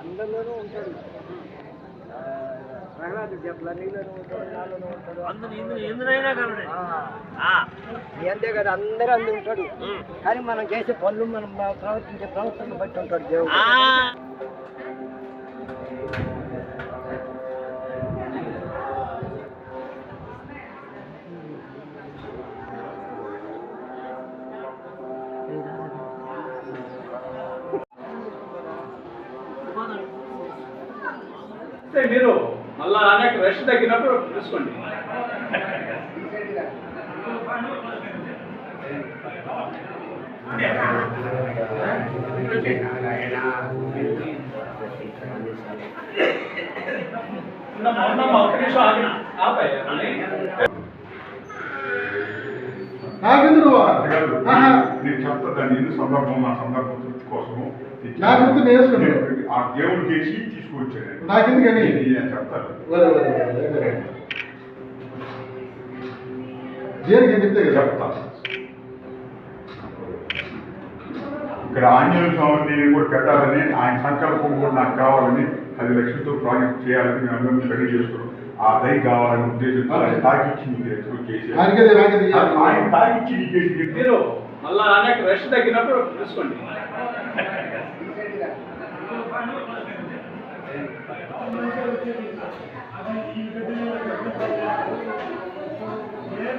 అందరిలోనూ ఉంటాడు. ప్రహ్లాదు చెప్పల నీళ్ళను ఉంటాడు, నాలోనూ ఉంటాడు, అంతే కదా, అందరూ అందు ఉంటాడు. కానీ మనం చేసే పనులు, మనం ప్రవర్తించే ప్రవర్తన బట్టి ఉంటాడు దేవుడు. మీరు మళ్ళా అనేక రెస్ట్ తగ్గినప్పుడు చూసుకోండి. నేను చెప్తా దాన్ని సందర్భం, మా సందర్భం తృప్తి కోసము నా గుర్తు నేర్చుకున్నాను. ఆ దేవుడు చేసి తీసుకొచ్చాను. నాకెందుకని నేను చెప్తాను. దేనికి చెప్తే చెప్తా. ఇక్కడ ఆంజనేయ స్వామిని కూడా పెట్టాలని, ఆయన సంకల్పం కూడా నాకు కావాలని, 10 లక్షలతో ప్రాజెక్ట్ చేయాలని మేము అందరం రెడీ చేసుకున్నాం. ఆ దయ కావాలని ఉద్దేశంతో ఆయన తాకిచ్చి చేసి ఆయన తాకిచ్చి చేసి మీరు మళ్ళా అనేక రెస్ట్ తగ్గినప్పుడు చూసుకోండి. ఏ